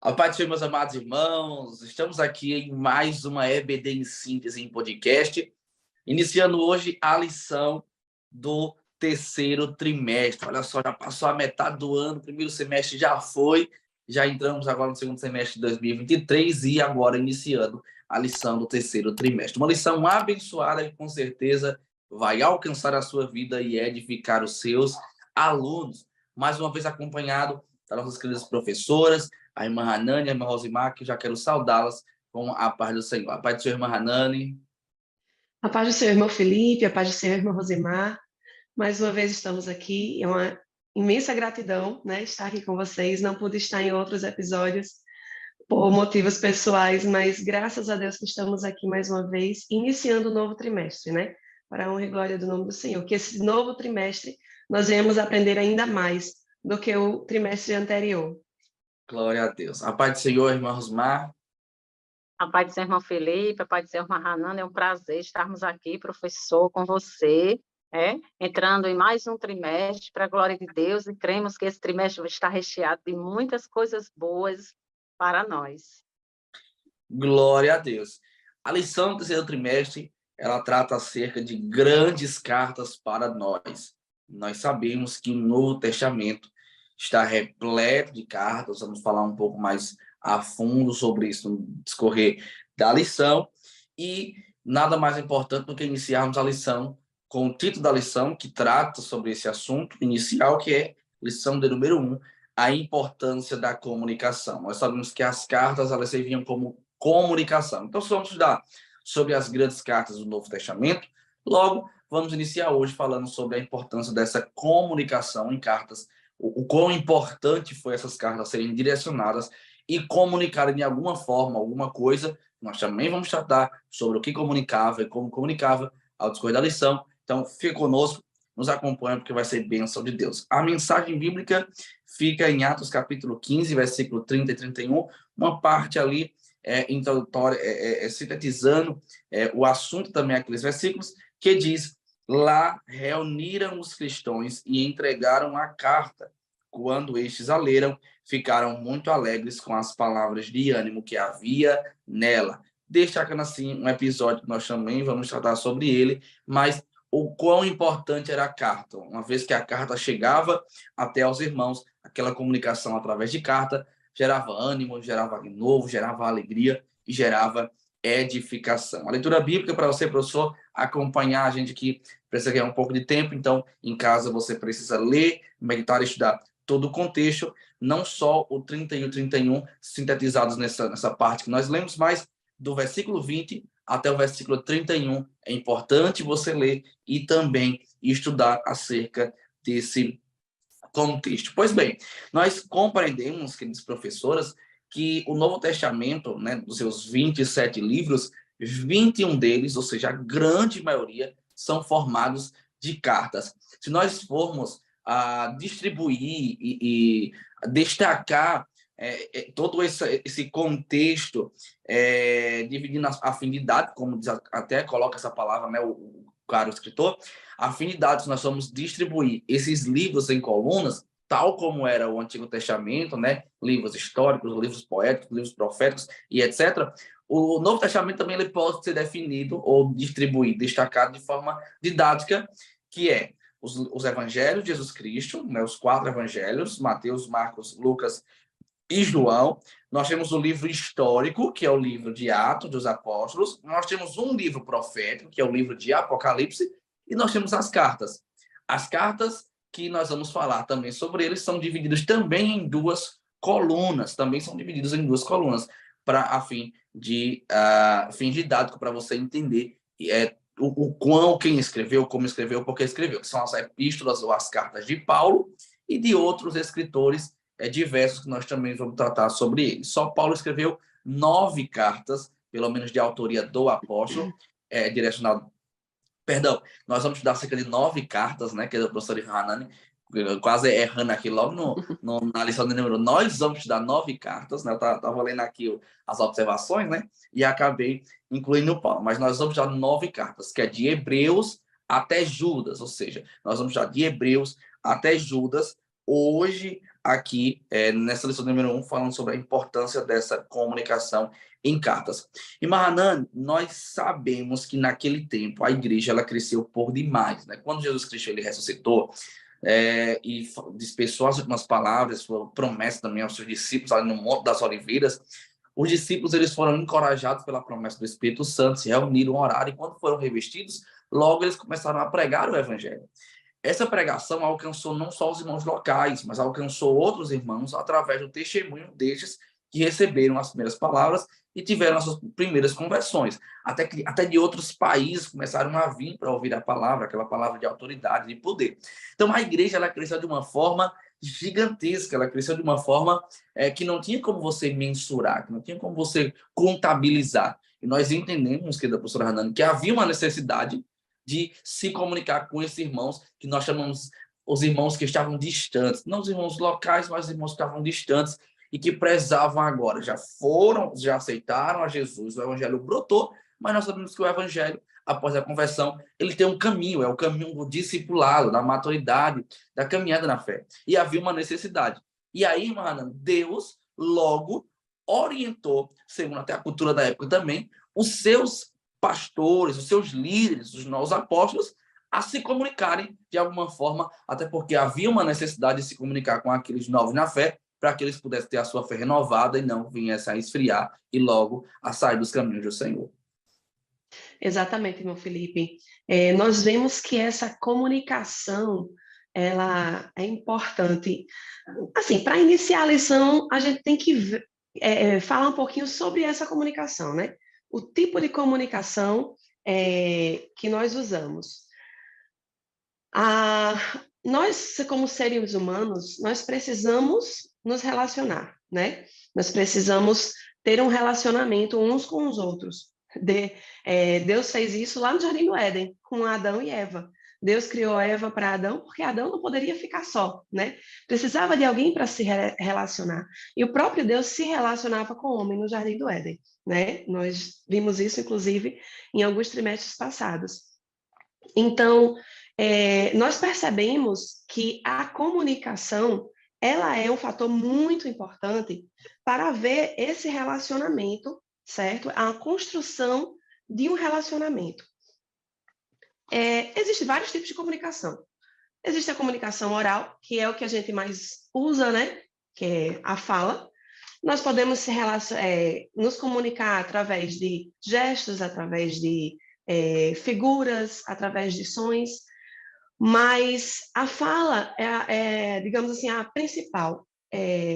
A paz do Senhor, meus amados irmãos, estamos aqui em mais uma EBD em Síntese em podcast, iniciando hoje a lição do terceiro trimestre. Olha só, já passou a metade do ano, o primeiro semestre já foi, já entramos agora no segundo semestre de 2023 e agora iniciando a lição do terceiro trimestre. Uma lição abençoada que com certeza vai alcançar a sua vida e edificar os seus alunos. Mais uma vez acompanhado das nossas queridas professoras, a irmã Hanani, a irmã Rosimar, que eu já quero saudá-las com a paz do Senhor. A paz do Senhor, irmã Hanani. A paz do Senhor, irmão Felipe, a paz do Senhor, irmã Rosimar. Mais uma vez estamos aqui, é uma imensa gratidão, né, estar aqui com vocês. Não pude estar em outros episódios por motivos pessoais, mas graças a Deus que estamos aqui mais uma vez, iniciando o novo trimestre, né? Para a honra e glória do nome do Senhor. Que esse novo trimestre nós venhamos aprender ainda mais do que o trimestre anterior. Glória a Deus. A paz do Senhor, irmã Rosimar. A paz do Senhor, irmão Felipe, a paz do Senhor, irmã Hanana, é um prazer estarmos aqui, professor, com você, entrando em mais um trimestre, para a glória de Deus, e cremos que esse trimestre está recheado de muitas coisas boas para nós. Glória a Deus. A lição do terceiro trimestre, ela trata acerca de grandes cartas para nós. Nós sabemos que o Novo Testamento está repleto de cartas, vamos falar um pouco mais a fundo sobre isso no discorrer da lição, e nada mais importante do que iniciarmos a lição com o título da lição, que trata sobre esse assunto inicial, que é lição de número 1, a importância da comunicação. Nós sabemos que as cartas, elas serviam como comunicação. Então, se vamos estudar sobre as grandes cartas do Novo Testamento, logo, vamos iniciar hoje falando sobre a importância dessa comunicação em cartas, o quão importante foi essas cartas serem direcionadas e comunicarem de alguma forma, alguma coisa. Nós também vamos tratar sobre o que comunicava e como comunicava ao discorrer da lição. Então, fique conosco, nos acompanha, porque vai ser bênção de Deus. A mensagem bíblica fica em Atos capítulo 15, versículo 30 e 31, uma parte ali introdutória, sintetizando o assunto também aqueles versículos, que diz: lá reuniram os cristãos e entregaram a carta. Quando estes a leram, ficaram muito alegres com as palavras de ânimo que havia nela. Destacando assim um episódio que nós também vamos tratar sobre ele, mas o quão importante era a carta. Uma vez que a carta chegava até aos irmãos, aquela comunicação através de carta gerava ânimo, gerava renovo, gerava alegria e gerava edificação. A leitura bíblica para você, professor, acompanhar a gente aqui precisa ganhar um pouco de tempo, então em casa você precisa ler, meditar e estudar todo o contexto, não só o 30 e o 31 sintetizados nessa parte que nós lemos, mas do versículo 20 até o versículo 31 é importante você ler e também estudar acerca desse contexto. Pois bem, nós compreendemos, queridas professoras, que o Novo Testamento, né, dos seus 27 livros, 21 deles, ou seja, a grande maioria, são formados de cartas. Se nós formos distribuir e destacar todo esse contexto, dividindo a afinidade, como diz, até coloca essa palavra, né, o caro escritor, afinidades, nós vamos distribuir esses livros em colunas, tal como era o Antigo Testamento, né, livros históricos, livros poéticos, livros proféticos e etc. O Novo Testamento também ele pode ser definido ou distribuído, destacado de forma didática, que é os evangelhos de Jesus Cristo, né, os 4 evangelhos, Mateus, Marcos, Lucas e João. Nós temos o livro histórico, que é o livro de Atos dos Apóstolos. Nós temos um livro profético, que é o livro de Apocalipse. E nós temos as cartas. As cartas que nós vamos falar também sobre eles são divididas também em 2 colunas. Também são divididas em 2 colunas, a fim didático, para você entender quem escreveu, como escreveu, por que escreveu, que são as epístolas ou as cartas de Paulo e de outros escritores diversos que nós também vamos tratar sobre eles. Só Paulo escreveu 9 cartas, pelo menos de autoria do apóstolo, direcionado. Perdão, nós vamos estudar cerca de 9 cartas, né, que é do professor Hanani, quase errando aqui logo na lição de número. Nós vamos estudar 9 cartas, né? Eu estava lendo aqui as observações, né? E acabei incluindo o Paulo. Mas nós vamos estudar 9 cartas, que é de Hebreus até Judas, ou seja, nós vamos estudar de Hebreus até Judas. Hoje, aqui nessa lição número 1, falando sobre a importância dessa comunicação em cartas. E Mahanan, nós sabemos que naquele tempo a igreja ela cresceu por demais, né? Quando Jesus Cristo ele ressuscitou e dispersou as últimas palavras, sua promessa também aos seus discípulos ali no Monte das Oliveiras, os discípulos eles foram encorajados pela promessa do Espírito Santo, se reuniram, oraram, e quando foram revestidos, logo eles começaram a pregar o evangelho. Essa pregação alcançou não só os irmãos locais, mas alcançou outros irmãos através do testemunho destes que receberam as primeiras palavras e tiveram as suas primeiras conversões. Até de outros países começaram a vir para ouvir a palavra, aquela palavra de autoridade, de poder. Então a igreja ela cresceu de uma forma gigantesca, ela cresceu de uma forma que não tinha como você mensurar, que não tinha como você contabilizar. E nós entendemos, querida professora Hanani, que havia uma necessidade de se comunicar com esses irmãos, que nós chamamos os irmãos que estavam distantes, não os irmãos locais, mas os irmãos que estavam distantes e que prezavam agora, já aceitaram a Jesus, o evangelho brotou, mas nós sabemos que o evangelho, após a conversão, ele tem um caminho, é o caminho do discipulado, da maturidade, da caminhada na fé. E havia uma necessidade. E aí, mano, Deus logo orientou, segundo até a cultura da época também, os seus pastores, os seus líderes, os novos apóstolos, a se comunicarem de alguma forma, até porque havia uma necessidade de se comunicar com aqueles novos na fé, para que eles pudessem ter a sua fé renovada e não viessem a esfriar e logo a sair dos caminhos do Senhor. Exatamente, irmão Felipe. Nós vemos que essa comunicação, ela é importante. Assim, para iniciar a lição, a gente tem que falar um pouquinho sobre essa comunicação, né? O tipo de comunicação que nós usamos. Nós, como seres humanos, nós precisamos nos relacionar, né? Nós precisamos ter um relacionamento uns com os outros. Deus fez isso lá no Jardim do Éden, com Adão e Eva. Deus criou a Eva para Adão, porque Adão não poderia ficar só, né? Precisava de alguém para se relacionar. E o próprio Deus se relacionava com o homem no Jardim do Éden, né? Nós vimos isso, inclusive, em alguns trimestres passados. Então, nós percebemos que a comunicação, ela é um fator muito importante para ver esse relacionamento, certo? A construção de um relacionamento. Existem vários tipos de comunicação. Existe a comunicação oral, que é o que a gente mais usa, né? Que é a fala. Nós podemos nos comunicar através de gestos, através de figuras, através de sons, mas a fala digamos assim, a principal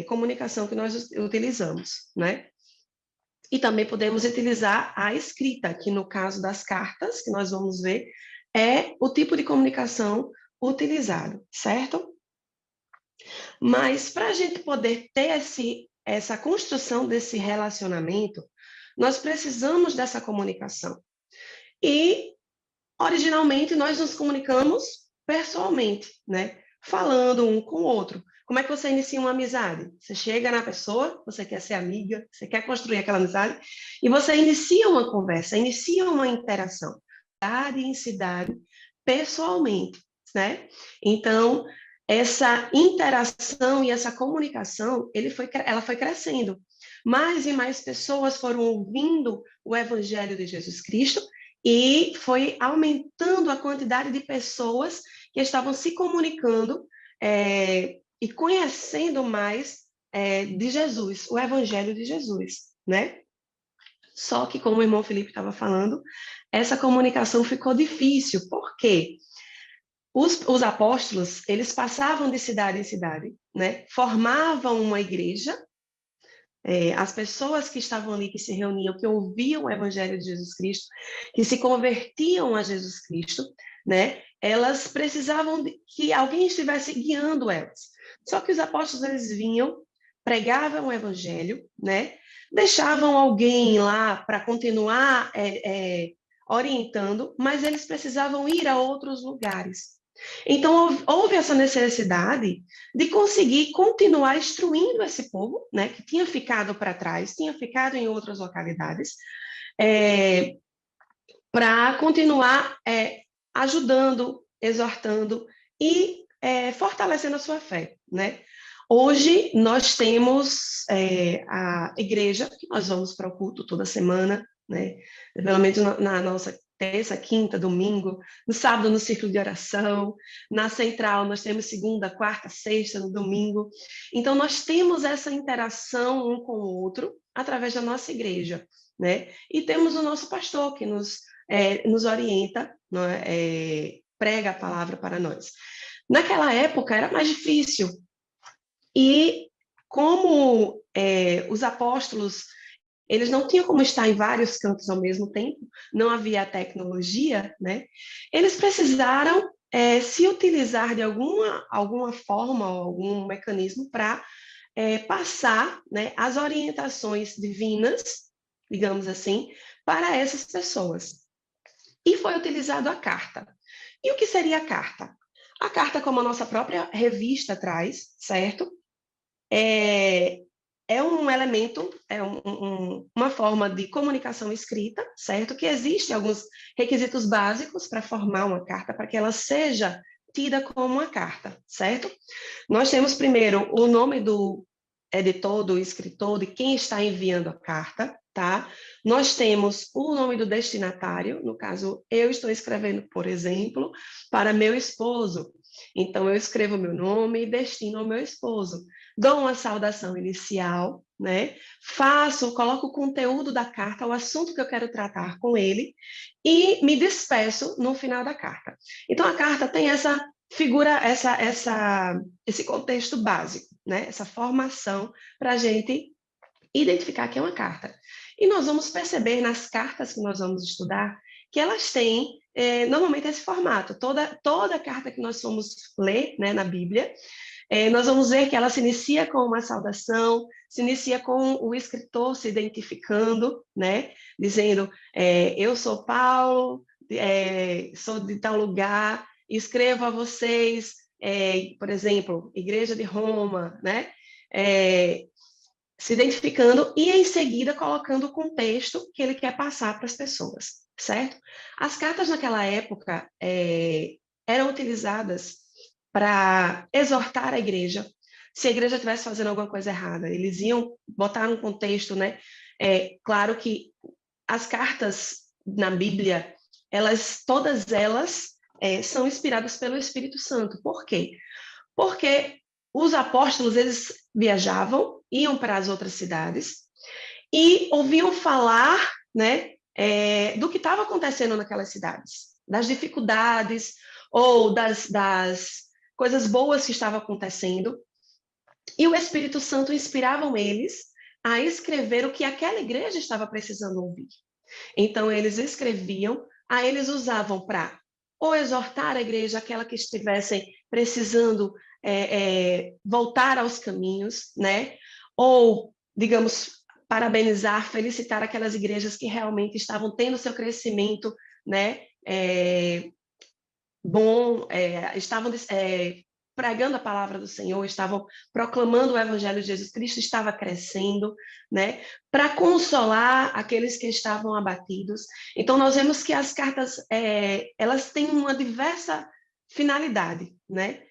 comunicação que nós utilizamos, né? E também podemos utilizar a escrita, que no caso das cartas, que nós vamos ver, é o tipo de comunicação utilizado, certo? Mas para a gente poder ter essa construção desse relacionamento, nós precisamos dessa comunicação. E, originalmente, nós nos comunicamos pessoalmente, né? Falando um com o outro. Como é que você inicia uma amizade? Você chega na pessoa, você quer ser amiga, você quer construir aquela amizade, e você inicia uma conversa, inicia uma interação. Em cidade, pessoalmente, né? Então, essa interação e essa comunicação, ela foi crescendo. Mais e mais pessoas foram ouvindo o Evangelho de Jesus Cristo e foi aumentando a quantidade de pessoas que estavam se comunicando e conhecendo mais de Jesus, o Evangelho de Jesus, né? Só que, como o irmão Felipe estava falando, essa comunicação ficou difícil. Por quê? Os apóstolos, eles passavam de cidade em cidade, né? Formavam uma igreja, as pessoas que estavam ali, que se reuniam, que ouviam o Evangelho de Jesus Cristo, que se convertiam a Jesus Cristo, né? Elas precisavam que alguém estivesse guiando elas. Só que os apóstolos, eles vinham, pregavam o Evangelho, né? Deixavam alguém lá para continuar orientando, mas eles precisavam ir a outros lugares. Então, houve essa necessidade de conseguir continuar instruindo esse povo, né, que tinha ficado para trás, tinha ficado em outras localidades, para continuar ajudando, exortando e fortalecendo a sua fé, né? Hoje nós temos a igreja, que nós vamos para o culto toda semana, né? Pelo menos na nossa terça, quinta, domingo, no sábado no círculo de oração, na central nós temos segunda, quarta, sexta, no domingo. Então nós temos essa interação um com o outro através da nossa igreja, né? E temos o nosso pastor que nos orienta, né? Prega a palavra para nós. Naquela época era mais difícil, e como os apóstolos, eles não tinham como estar em vários cantos ao mesmo tempo, não havia tecnologia, né? Eles precisaram se utilizar de alguma forma, ou algum mecanismo para passar, né, as orientações divinas, digamos assim, para essas pessoas. E foi utilizado a carta. E o que seria a carta? A carta, como a nossa própria revista traz, certo? É um elemento, uma forma de comunicação escrita, certo? Que existem alguns requisitos básicos para formar uma carta, para que ela seja tida como uma carta, certo? Nós temos primeiro o nome do editor, do escritor, de quem está enviando a carta, tá? Nós temos o nome do destinatário, no caso, eu estou escrevendo, por exemplo, para meu esposo. Então, eu escrevo meu nome e destino ao meu esposo. Dou uma saudação inicial, né? Coloco o conteúdo da carta, o assunto que eu quero tratar com ele, e me despeço no final da carta. Então, a carta tem essa figura, esse contexto básico, né? Essa formação para a gente identificar que é uma carta. E nós vamos perceber nas cartas que nós vamos estudar que elas têm normalmente esse formato. Toda carta que nós formos ler, né, na Bíblia, nós vamos ver que ela se inicia com uma saudação, se inicia com o escritor se identificando, né, dizendo, eu sou Paulo, sou de tal lugar, escrevo a vocês, por exemplo, Igreja de Roma, né, se identificando e, em seguida, colocando o contexto que ele quer passar para as pessoas, certo? As cartas naquela época eram utilizadas para exortar a igreja. Se a igreja estivesse fazendo alguma coisa errada, eles iam botar um contexto, né? Claro que as cartas na Bíblia, todas elas são inspiradas pelo Espírito Santo. Por quê? Porque os apóstolos, eles viajavam, iam para as outras cidades e ouviam falar, né, do que estava acontecendo naquelas cidades, das dificuldades ou das coisas boas que estavam acontecendo, e o Espírito Santo inspirava eles a escrever o que aquela igreja estava precisando ouvir. Então, eles escreviam, aí eles usavam para ou exortar a igreja, aquela que estivessem precisando voltar aos caminhos, né? Ou, digamos, parabenizar, felicitar aquelas igrejas que realmente estavam tendo seu crescimento, né? Bom, estavam pregando a palavra do Senhor, estavam proclamando o evangelho de Jesus Cristo, estava crescendo, né? Para consolar aqueles que estavam abatidos. Então, nós vemos que as cartas, elas têm uma diversa finalidade, né?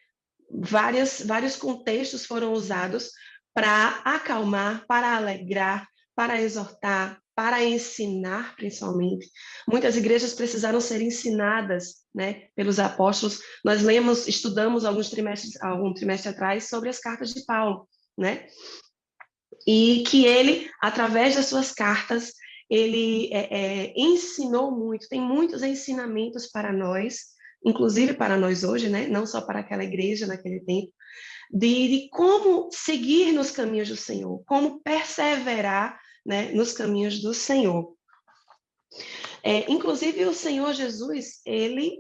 Vários contextos foram usados para acalmar, para alegrar, para exortar, para ensinar, principalmente. Muitas igrejas precisaram ser ensinadas, né, pelos apóstolos. Nós estudamos algum trimestre atrás sobre as cartas de Paulo, né? E que ele, através das suas cartas, ele ensinou muito, tem muitos ensinamentos para nós, inclusive para nós hoje, né? Não só para aquela igreja naquele tempo, de como seguir nos caminhos do Senhor, como perseverar, né, nos caminhos do Senhor. Inclusive, o Senhor Jesus, ele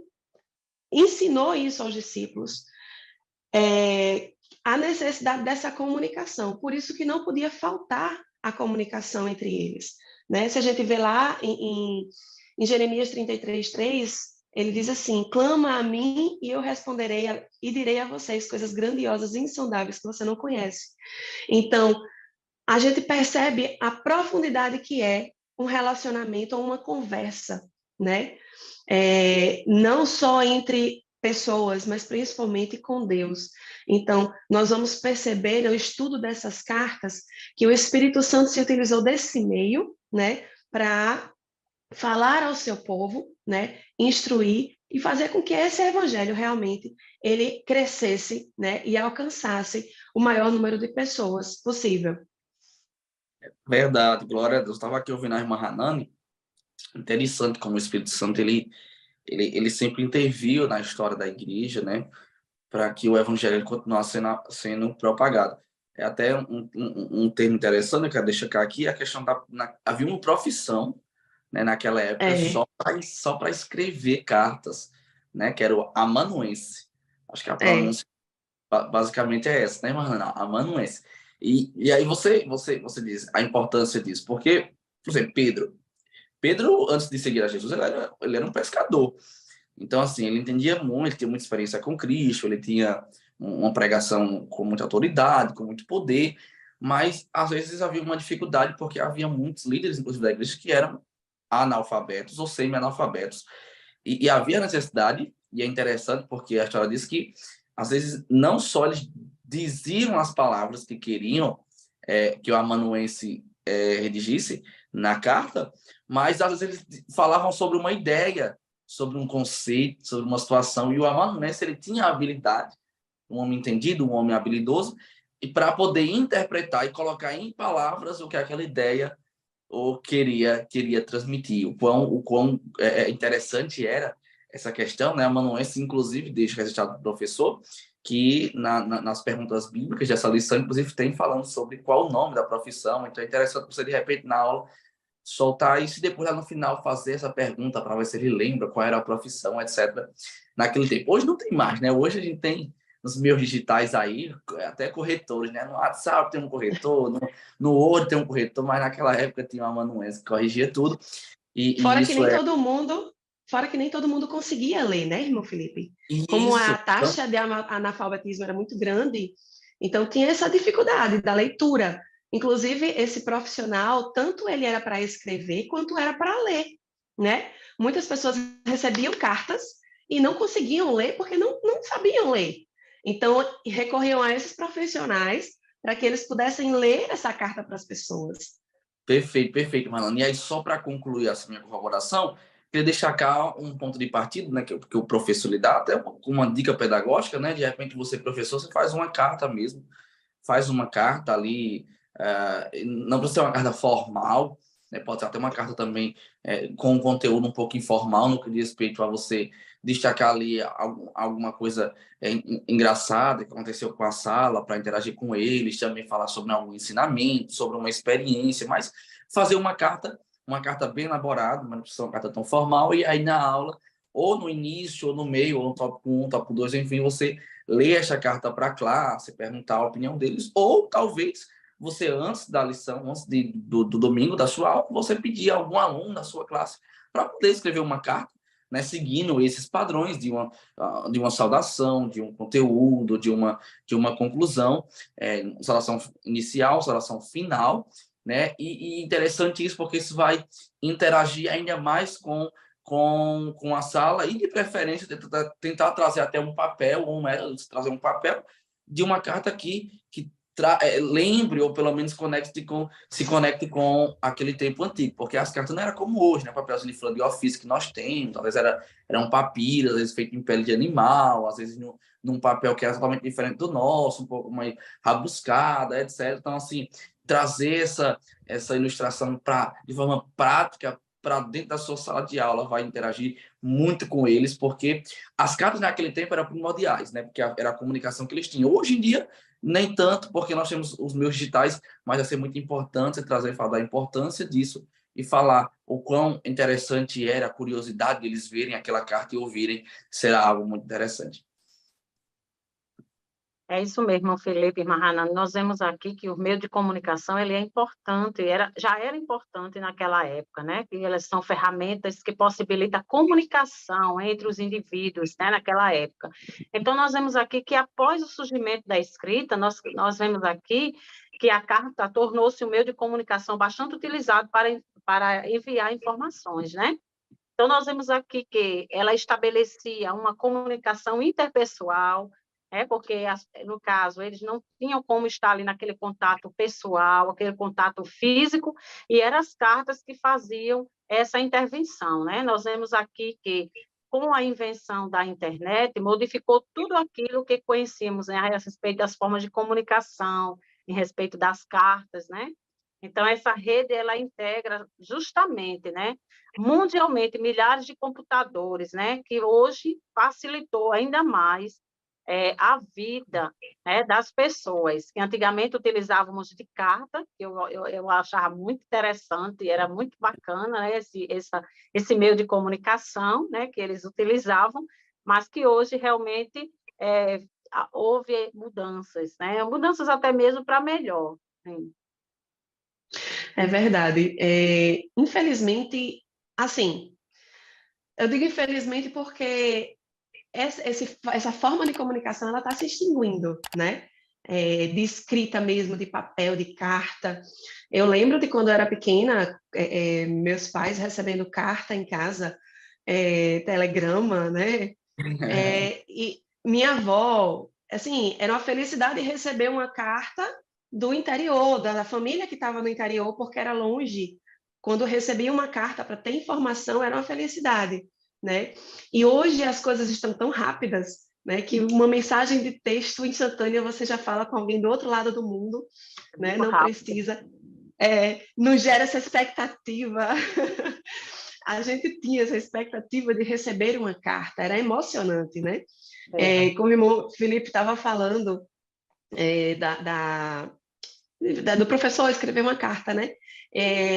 ensinou isso aos discípulos, a necessidade dessa comunicação, por isso que não podia faltar a comunicação entre eles. Né? Se a gente vê lá em Jeremias 33:3, ele diz assim, clama a mim e eu responderei e direi a vocês coisas grandiosas e insondáveis que você não conhece. Então, a gente percebe a profundidade que é um relacionamento ou uma conversa, né? Não só entre pessoas, mas principalmente com Deus. Então, nós vamos perceber no estudo dessas cartas que o Espírito Santo se utilizou desse meio, né, para falar ao seu povo, né, instruir e fazer com que esse evangelho realmente ele crescesse, né, e alcançasse o maior número de pessoas possível. Verdade, glória a Deus. Estava aqui ouvindo a irmã Hanani, interessante como o Espírito Santo ele sempre interviu na história da igreja, né, para que o evangelho continuasse sendo propagado. É até um termo interessante, eu quero deixar aqui, a questão havia uma profissão, né, naquela época É, só para escrever cartas, né, que era o amanuense. Acho que a é, pronúncia basicamente é essa, né, Marlana? Amanuense. E aí você diz a importância disso, porque, por exemplo, Pedro, antes de seguir a Jesus, ele era um pescador. Então, assim, ele entendia muito, ele tinha muita experiência com Cristo, ele tinha uma pregação com muita autoridade, com muito poder, mas às vezes havia uma dificuldade porque havia muitos líderes, inclusive da igreja, que eram analfabetos ou semi-analfabetos. E havia necessidade, e é interessante porque a história diz que, às vezes, não só eles diziam as palavras que queriam que o amanuense redigisse na carta, mas às vezes eles falavam sobre uma ideia, sobre um conceito, sobre uma situação, e o amanuense ele tinha a habilidade, um homem entendido, um homem habilidoso, e para poder interpretar e colocar em palavras o que aquela ideia ou queria transmitir. O quão interessante era essa questão, né? A amanuense, inclusive, deixa registrado do professor que nas perguntas bíblicas dessa lição, inclusive, tem falando sobre qual o nome da profissão. Então, é interessante você, de repente, na aula, soltar isso e depois, lá no final, fazer essa pergunta para ver se ele lembra qual era a profissão, etc. Naquele tempo. Hoje não tem mais, né? Hoje a gente tem nos meios digitais aí, até corretores, né? No WhatsApp tem um corretor, no Word tem um corretor, mas naquela época tinha uma amanuense que corrigia tudo. E fora que isso nem todo mundo, fora que nem todo mundo conseguia ler, né, irmão Felipe? Como a isso. Então, taxa de analfabetismo era muito grande, então tinha essa dificuldade da leitura. Inclusive, esse profissional, tanto ele era para escrever, quanto era para ler, né? Muitas pessoas recebiam cartas e não conseguiam ler porque não sabiam ler. Então, recorriam a esses profissionais para que eles pudessem ler essa carta para as pessoas. perfeito, perfeito, Marlon. E aí, só para concluir essa minha corroboração, queria deixar cá um ponto de partida, né, que o professor lhe dá, até uma dica pedagógica, né? De repente, você, professor, você faz uma carta mesmo, faz uma carta ali, não precisa ser uma carta formal, né? Pode ser até uma carta também com um conteúdo um pouco informal no que diz respeito a você destacar ali alguma coisa engraçada que aconteceu com a sala, para interagir com eles, também falar sobre algum ensinamento, sobre uma experiência, mas fazer uma carta bem elaborada, mas não precisa ser uma carta tão formal, e aí na aula, ou no início, ou no meio, ou no tópico 1, tópico 2, enfim, você ler essa carta para a classe, perguntar a opinião deles, ou talvez você, antes da lição, antes do domingo da sua aula, você pedir a algum aluno da sua classe para poder escrever uma carta, né, seguindo esses padrões de uma saudação, de um conteúdo, de uma conclusão, saudação inicial, saudação final, né? E interessante isso, porque isso vai interagir ainda mais com a sala e, de preferência, tentar trazer até um papel, ou trazer um papel de uma carta que lembre, ou pelo menos se conecte com aquele tempo antigo, porque as cartas não eram como hoje, né? Papelzinho de folha de ofício que nós temos, talvez era um papiro, às vezes feito em pele de animal, às vezes num papel que era totalmente diferente do nosso, um pouco mais rabuscada, etc. Então, assim, trazer essa ilustração de forma prática para dentro da sua sala de aula, vai interagir muito com eles, porque as cartas naquele tempo eram primordiais, né? Porque era a comunicação que eles tinham. Hoje em dia, nem tanto, porque nós temos os meios digitais, mas vai ser muito importante você trazer e falar da importância disso e falar o quão interessante era a curiosidade de eles verem aquela carta e ouvirem, será algo muito interessante. É isso mesmo, Felipe e Mahanana. Nós vemos aqui que o meio de comunicação ele é importante, já era importante naquela época, né? Que elas são ferramentas que possibilitam a comunicação entre os indivíduos, né? Naquela época. Então, nós vemos aqui que após o surgimento da escrita, nós vemos aqui que a carta tornou-se um meio de comunicação bastante utilizado para enviar informações, né? Então, nós vemos aqui que ela estabelecia uma comunicação interpessoal, porque, no caso, eles não tinham como estar ali naquele contato pessoal, aquele contato físico, e eram as cartas que faziam essa intervenção, né? Nós vemos aqui que, com a invenção da internet, modificou tudo aquilo que conhecíamos, né, a respeito das formas de comunicação, em respeito das cartas, né? Então, essa rede, ela integra justamente, né, mundialmente, milhares de computadores, né, que hoje facilitou ainda mais a vida, né, das pessoas, que antigamente utilizávamos de carta, que eu achava muito interessante, era muito bacana, né, esse meio de comunicação, né, que eles utilizavam, mas que hoje realmente houve mudanças, né, mudanças até mesmo para melhor. Sim. É verdade. Infelizmente, assim, eu digo infelizmente porque essa forma de comunicação ela está se extinguindo, né? De escrita mesmo, de papel, de carta. Eu lembro de quando eu era pequena, meus pais recebendo carta em casa, telegrama, né? E minha avó, assim, era uma felicidade receber uma carta do interior, da família que estava no interior, porque era longe. Quando recebia uma carta para ter informação, era uma felicidade, né? E hoje as coisas estão tão rápidas, né, que uma mensagem de texto instantânea você já fala com alguém do outro lado do mundo, né? Não precisa, não gera essa expectativa. A gente tinha essa expectativa de receber uma carta, era emocionante, né? Como o irmão Felipe estava falando do professor escrever uma carta, né?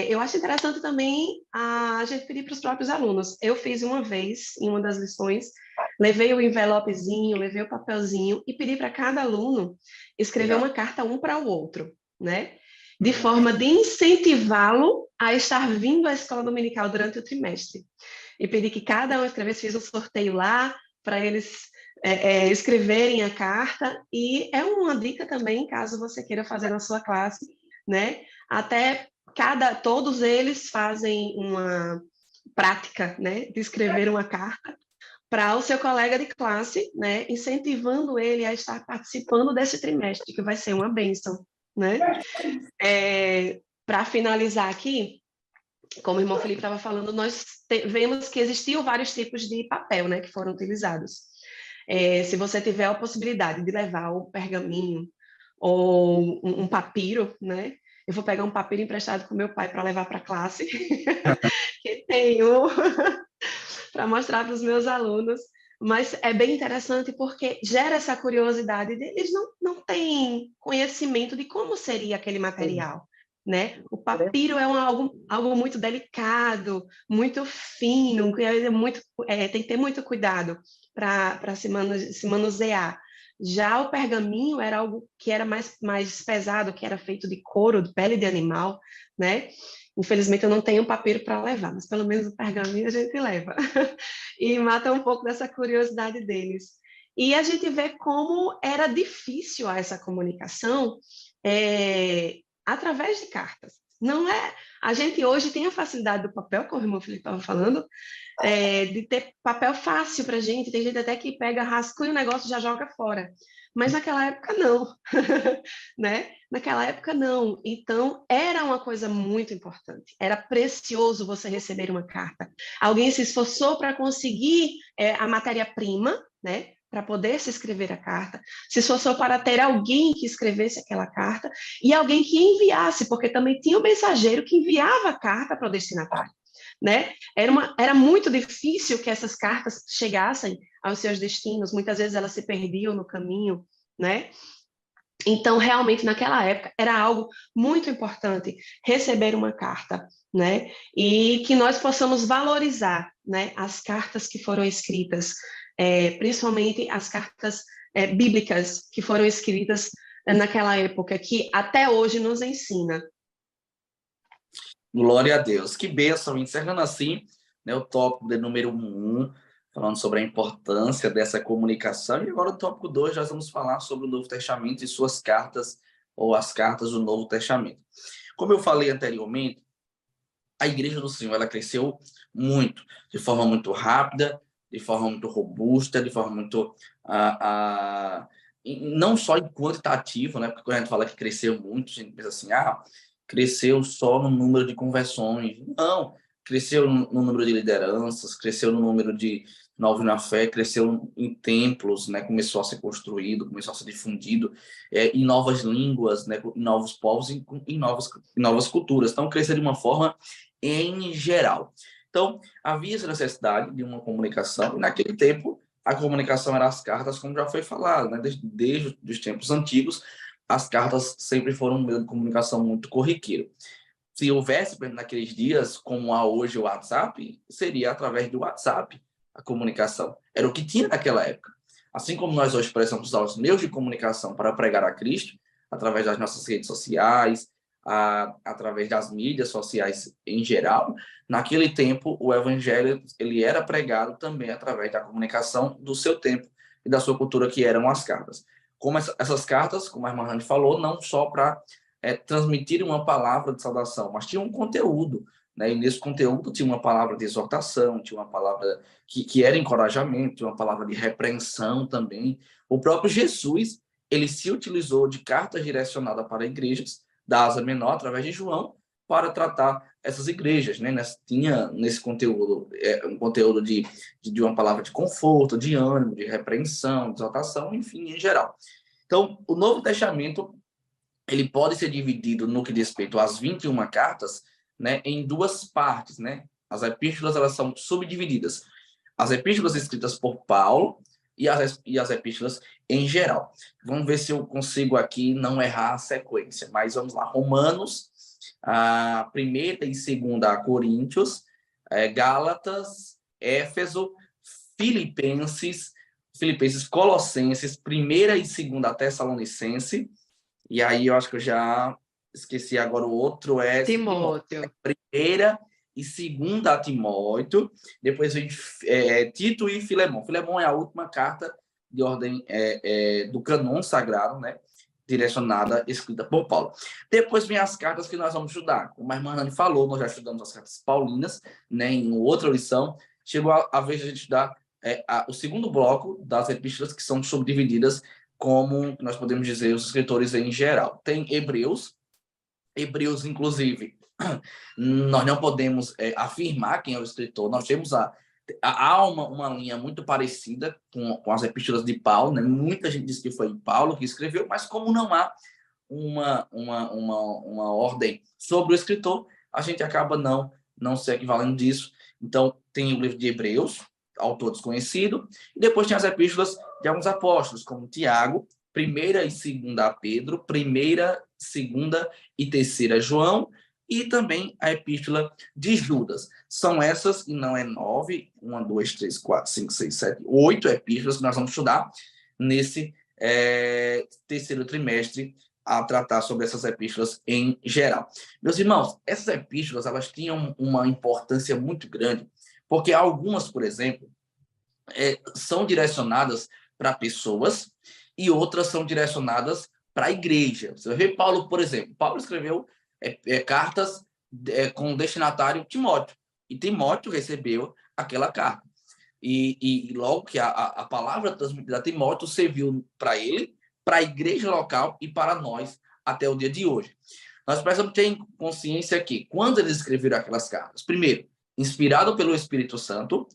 Eu acho interessante também a gente pedir para os próprios alunos. Eu fiz uma vez, em uma das lições, levei o envelopezinho, levei o papelzinho e pedi para cada aluno escrever uma carta um para o outro, né? De forma de incentivá-lo a estar vindo à escola dominical durante o trimestre. E pedi que cada um escrevesse, fiz um sorteio lá para eles escreverem a carta, e é uma dica também, caso você queira fazer na sua classe, né? Até todos eles fazem uma prática, né, de escrever uma carta para o seu colega de classe, né, incentivando ele a estar participando desse trimestre, que vai ser uma bênção, né? Para finalizar aqui, como o irmão Felipe estava falando, nós vemos que existiam vários tipos de papel, né, que foram utilizados. Se você tiver a possibilidade de levar o pergaminho ou um papiro, né, eu vou pegar um papiro emprestado com meu pai para levar para a classe, que tenho para mostrar para os meus alunos, mas é bem interessante porque gera essa curiosidade, eles não têm conhecimento de como seria aquele material, né? O papiro é algo muito delicado, muito fino, tem que ter muito cuidado para se manusear. Já o pergaminho era algo que era mais pesado, que era feito de couro, de pele de animal, né? Infelizmente eu não tenho papiro para levar, mas pelo menos o pergaminho a gente leva. E mata um pouco dessa curiosidade deles. E a gente vê como era difícil essa comunicação através de cartas. Não é. A gente hoje tem a facilidade do papel, como o irmão Felipe estava falando, de ter papel fácil para a gente. Tem gente até que pega, rascunha o negócio e já joga fora. Mas naquela época não, né? Naquela época não. Então era uma coisa muito importante. Era precioso você receber uma carta. Alguém se esforçou para conseguir a matéria-prima, né? Para poder se escrever a carta, se esforçou para ter alguém que escrevesse aquela carta e alguém que enviasse, porque também tinha o mensageiro que enviava a carta para o destinatário, né? Era muito difícil que essas cartas chegassem aos seus destinos, muitas vezes elas se perdiam no caminho, né? Então, realmente, naquela época, era algo muito importante receber uma carta, né? E que nós possamos valorizar, né, as cartas que foram escritas, principalmente as cartas bíblicas que foram escritas naquela época, que até hoje nos ensina. Glória a Deus. Que bênção. Encerrando assim, né, o tópico de número 1, falando sobre a importância dessa comunicação. E agora, o tópico 2, nós vamos falar sobre o Novo Testamento e suas cartas, ou as cartas do Novo Testamento. Como eu falei anteriormente, a Igreja do Senhor ela cresceu muito, de forma muito rápida, de forma muito robusta, de forma muito não só em quantitativo, né? Porque quando a gente fala que cresceu muito, a gente pensa assim, cresceu só no número de conversões. Não, cresceu no número de lideranças, cresceu no número de novos na fé, cresceu em templos, né? Começou a ser construído, começou a ser difundido em novas línguas, né? Em novos povos, em novas culturas. Então, cresceu de uma forma em geral. Então, havia essa necessidade de uma comunicação, e naquele tempo, a comunicação era as cartas, como já foi falado, né? Desde os tempos antigos, as cartas sempre foram um meio de comunicação muito corriqueiro. Se houvesse, naqueles dias, como há hoje o WhatsApp, seria através do WhatsApp a comunicação. Era o que tinha naquela época. Assim como nós hoje precisamos usar os meios de comunicação para pregar a Cristo, através das nossas redes sociais, através das mídias sociais em geral, naquele tempo o evangelho ele era pregado também através da comunicação do seu tempo e da sua cultura, que eram as cartas. Como essas cartas, como a irmã Rani falou, não só para transmitir uma palavra de saudação, mas tinha um conteúdo, né? E nesse conteúdo tinha uma palavra de exortação, tinha uma palavra que era encorajamento, tinha uma palavra de repreensão também. O próprio Jesus, ele se utilizou de cartas direcionadas para igrejas da Ásia Menor, através de João, para tratar essas igrejas, né? Tinha nesse conteúdo um conteúdo de uma palavra de conforto, de ânimo, de repreensão, de exaltação, enfim, em geral. Então, o Novo Testamento ele pode ser dividido no que diz respeito às 21 cartas, né, em duas partes, né? As epístolas elas são subdivididas. As epístolas escritas por Paulo e as epístolas em geral. Vamos ver se eu consigo aqui não errar a sequência, mas vamos lá. Romanos, a primeira e segunda Coríntios, Gálatas, Éfeso, Filipenses, Colossenses, primeira e segunda Tessalonicense, e aí eu acho que eu já esqueci agora o outro, Timóteo. Primeira e segunda Timóteo, depois vem Tito e Filemão. Filemão é a última carta de ordem do cânon sagrado, né? Direcionada, escrita por Paulo. Depois vem as cartas que nós vamos estudar. Como a irmã Rani falou, nós já estudamos as cartas paulinas, né? Em outra lição. Chegou a vez de a gente estudar o segundo bloco das epístolas, que são subdivididas como nós podemos dizer, os escritores em geral. Tem Hebreus, inclusive, nós não podemos afirmar quem é o escritor, nós temos há uma linha muito parecida com as epístolas de Paulo, né? Muita gente diz que foi Paulo que escreveu, mas como não há uma ordem sobre o escritor, a gente acaba não se equivalendo disso. Então, tem o livro de Hebreus, autor desconhecido, e depois tem as epístolas de alguns apóstolos, como Tiago, 1ª e 2ª Pedro, 1ª, 2ª e 3ª João, e também a epístola de Judas. São essas, e não é 9, 1, 2, 3, 4, 5, 6, 7, 8 epístolas que nós vamos estudar nesse terceiro trimestre, a tratar sobre essas epístolas em geral. Meus irmãos, essas epístolas elas tinham uma importância muito grande, porque algumas, por exemplo, são direcionadas para pessoas e outras são direcionadas para a igreja. Você vai ver Paulo, por exemplo. Paulo escreveu cartas com o destinatário Timóteo. E Timóteo recebeu aquela carta. E logo que a palavra transmitida a Timóteo serviu para ele, para a igreja local e para nós até o dia de hoje. Nós precisamos ter consciência que, quando eles escreveram aquelas cartas, primeiro, inspirado pelo Espírito Santo,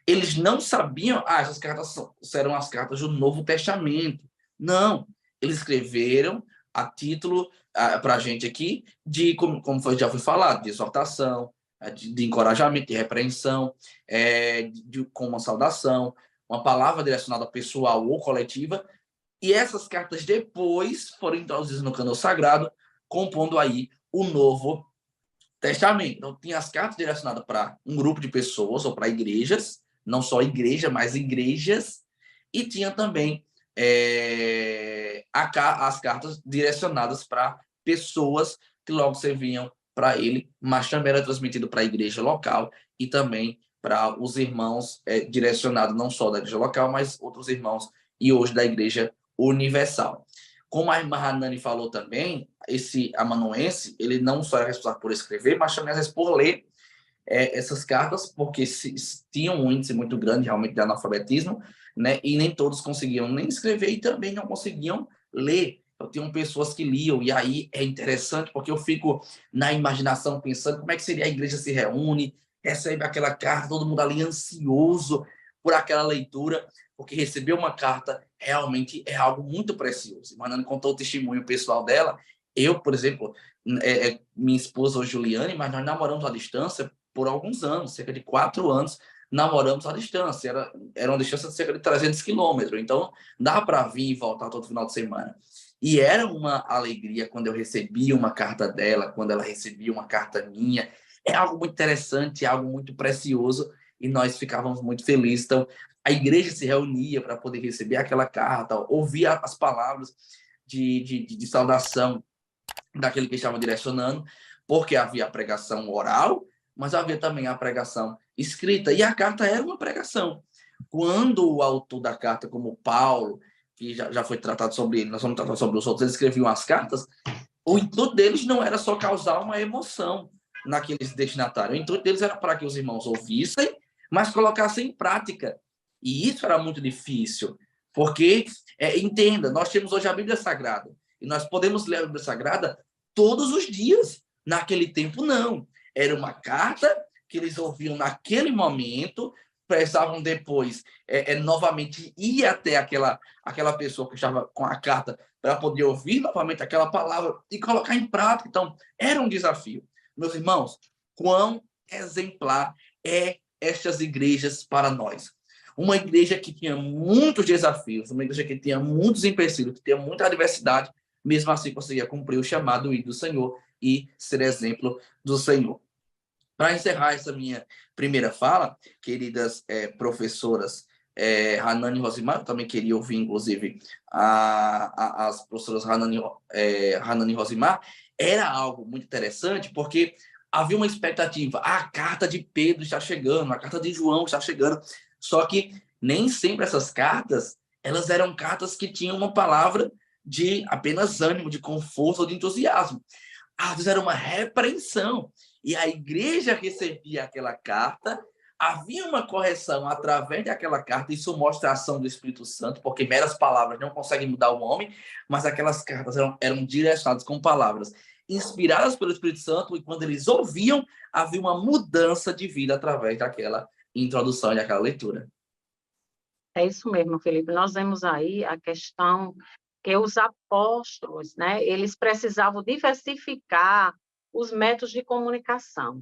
eles não sabiam, essas cartas serão as cartas do Novo Testamento. Não, eles escreveram a título, para a gente aqui, de, como já foi falado, de exortação, de encorajamento, de repreensão, com uma saudação, uma palavra direcionada pessoal ou coletiva, e essas cartas depois foram introduzidas no cânon sagrado, compondo aí o Novo Testamento. Então, tinha as cartas direcionadas para um grupo de pessoas ou para igrejas, não só igreja, mas igrejas, e tinha também as cartas direcionadas para pessoas que logo serviam para ele, mas também era transmitido para a igreja local e também para os irmãos direcionados não só da igreja local, mas outros irmãos e hoje da igreja universal. Como a irmã Hanani falou também, esse amanuense, ele não só é responsável por escrever, mas também às vezes por ler essas cartas, porque tinham um índice muito grande realmente de analfabetismo, né? E nem todos conseguiam nem escrever e também não conseguiam ler. Eu tenho pessoas que liam, e aí é interessante, porque eu fico na imaginação pensando como é que seria a igreja se reúne, recebe aquela carta, todo mundo ali ansioso por aquela leitura, porque receber uma carta realmente é algo muito precioso. Manana contou o testemunho pessoal dela. Eu, por exemplo, minha esposa, Juliane, mas nós namoramos à distância por alguns anos, cerca de 4 anos, namoramos à distância. Era uma distância de cerca de 300 quilômetros, então dá para vir e voltar todo final de semana. E era uma alegria quando eu recebia uma carta dela, quando ela recebia uma carta minha. É algo muito interessante, é algo muito precioso, e nós ficávamos muito felizes. Então, a igreja se reunia para poder receber aquela carta, ouvir as palavras de saudação daquele que estava direcionando, porque havia a pregação oral, mas havia também a pregação escrita, e a carta era uma pregação. Quando o autor da carta, como Paulo, que já foi tratado sobre ele, nós vamos tratar sobre os outros, eles escreviam as cartas, o intuito deles não era só causar uma emoção naqueles destinatários, o intuito deles era para que os irmãos ouvissem, mas colocassem em prática. E isso era muito difícil, porque, entenda, nós temos hoje a Bíblia Sagrada, e nós podemos ler a Bíblia Sagrada todos os dias. Naquele tempo, não. Era uma carta que eles ouviam naquele momento, precisavam depois novamente ir até aquela pessoa que estava com a carta para poder ouvir novamente aquela palavra e colocar em prática. Então, era um desafio. Meus irmãos, quão exemplar é estas igrejas para nós. Uma igreja que tinha muitos desafios, uma igreja que tinha muitos empecilhos, que tinha muita adversidade, mesmo assim conseguia cumprir o chamado do Senhor e ser exemplo do Senhor. Para encerrar essa minha primeira fala, queridas professoras Hanane e Rosimar, eu também queria ouvir, inclusive, as professoras Hanane e Rosimar, era algo muito interessante, porque havia uma expectativa, a carta de Pedro está chegando, a carta de João está chegando, só que nem sempre essas cartas, elas eram cartas que tinham uma palavra de apenas ânimo, de conforto ou de entusiasmo. Às vezes era uma repreensão. E a igreja recebia aquela carta, havia uma correção através daquela carta, isso mostra a ação do Espírito Santo, porque meras palavras não conseguem mudar o homem, mas aquelas cartas eram direcionadas com palavras inspiradas pelo Espírito Santo, e quando eles ouviam, havia uma mudança de vida através daquela introdução e daquela leitura. É isso mesmo, Felipe. Nós vemos aí a questão que os apóstolos, né, eles precisavam diversificar os métodos de comunicação,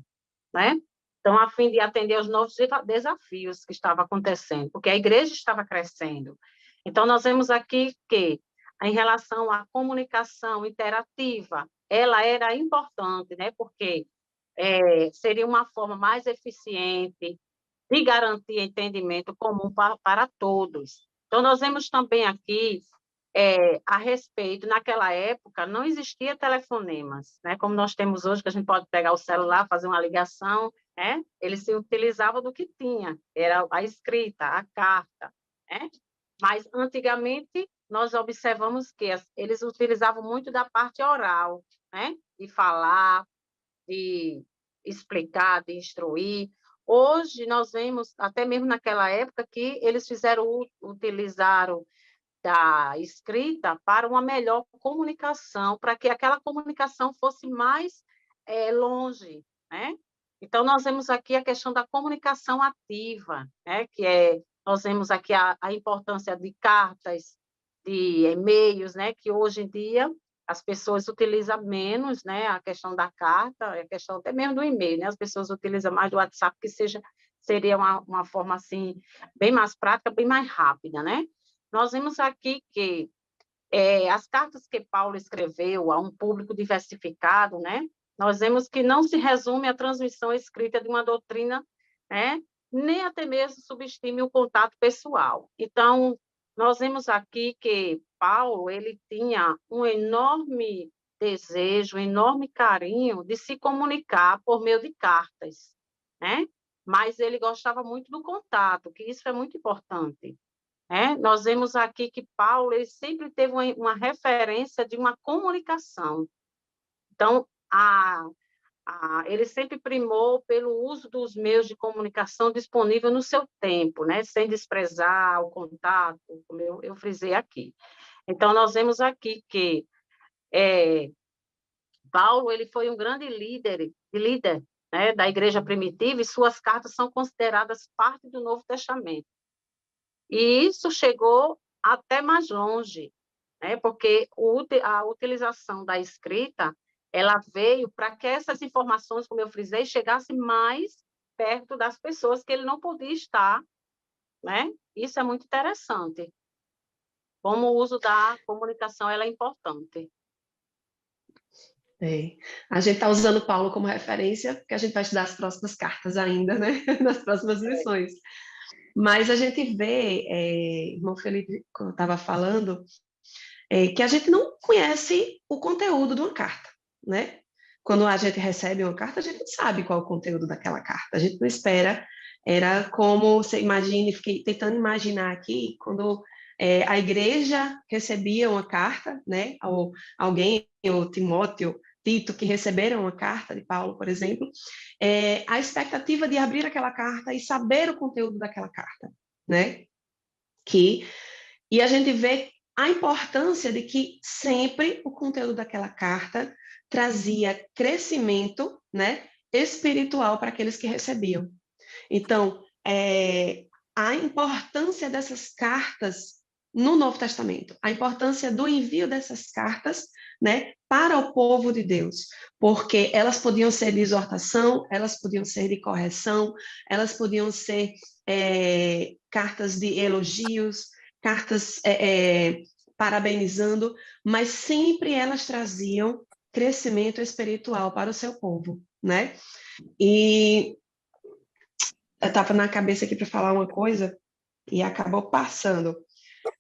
né? Então, a fim de atender aos novos desafios que estavam acontecendo, porque a igreja estava crescendo. Então, nós vemos aqui que, em relação à comunicação interativa, ela era importante, né? Porque seria uma forma mais eficiente de garantir entendimento comum para todos. Então, nós vemos também aqui a respeito, naquela época, não existia telefonemas, né? Como nós temos hoje, que a gente pode pegar o celular, fazer uma ligação, né? Eles se utilizavam do que tinha, era a escrita, a carta, né? Mas, antigamente, nós observamos que eles utilizavam muito da parte oral, né? De falar, de explicar, de instruir. Hoje, nós vemos, até mesmo naquela época, que eles utilizaram da escrita para uma melhor comunicação, para que aquela comunicação fosse mais longe, né? Então, nós vemos aqui a questão da comunicação ativa, né? Nós vemos aqui a importância de cartas, de e-mails, né? Que hoje em dia as pessoas utilizam menos, né? A questão da carta, a questão até mesmo do e-mail, né? As pessoas utilizam mais do WhatsApp, que seria uma forma, assim, bem mais prática, bem mais rápida, né? Nós vimos aqui que as cartas que Paulo escreveu a um público diversificado, né? Nós vemos que não se resume à transmissão escrita de uma doutrina, né? Nem até mesmo subestima o contato pessoal. Então, nós vemos aqui que Paulo ele tinha um enorme desejo, um enorme carinho de se comunicar por meio de cartas, né? Mas ele gostava muito do contato, que isso é muito importante. Nós vemos aqui que Paulo ele sempre teve uma referência de uma comunicação. Então, a ele sempre primou pelo uso dos meios de comunicação disponível no seu tempo, né? Sem desprezar o contato, como eu frisei aqui. Então, nós vemos aqui que Paulo ele foi um grande líder, né, da igreja primitiva, e suas cartas são consideradas parte do Novo Testamento. E isso chegou até mais longe, né, porque a utilização da escrita ela veio para que essas informações, como eu frisei, chegassem mais perto das pessoas que ele não podia estar, né? Isso é muito interessante. Como o uso da comunicação ela é importante. A gente está usando Paulo como referência, porque a gente vai estudar as próximas cartas ainda, né? Nas próximas lições. Mas a gente vê, irmão Felipe, como eu estava falando, que a gente não conhece o conteúdo de uma carta, né? Quando a gente recebe uma carta, a gente não sabe qual é o conteúdo daquela carta. A gente não espera. Era como você imagina, fiquei tentando imaginar aqui, quando a igreja recebia uma carta, né? Ou alguém, ou Timóteo, Tito, que receberam uma carta de Paulo, por exemplo, a expectativa de abrir aquela carta e saber o conteúdo daquela carta, né? E a gente vê a importância de que sempre o conteúdo daquela carta trazia crescimento, né, espiritual para aqueles que recebiam. Então, a importância dessas cartas no Novo Testamento, a importância do envio dessas cartas, né, para o povo de Deus, porque elas podiam ser de exortação, elas podiam ser de correção, elas podiam ser cartas de elogios, cartas parabenizando, mas sempre elas traziam crescimento espiritual para o seu povo, né? E eu estava na cabeça aqui para falar uma coisa e acabou passando,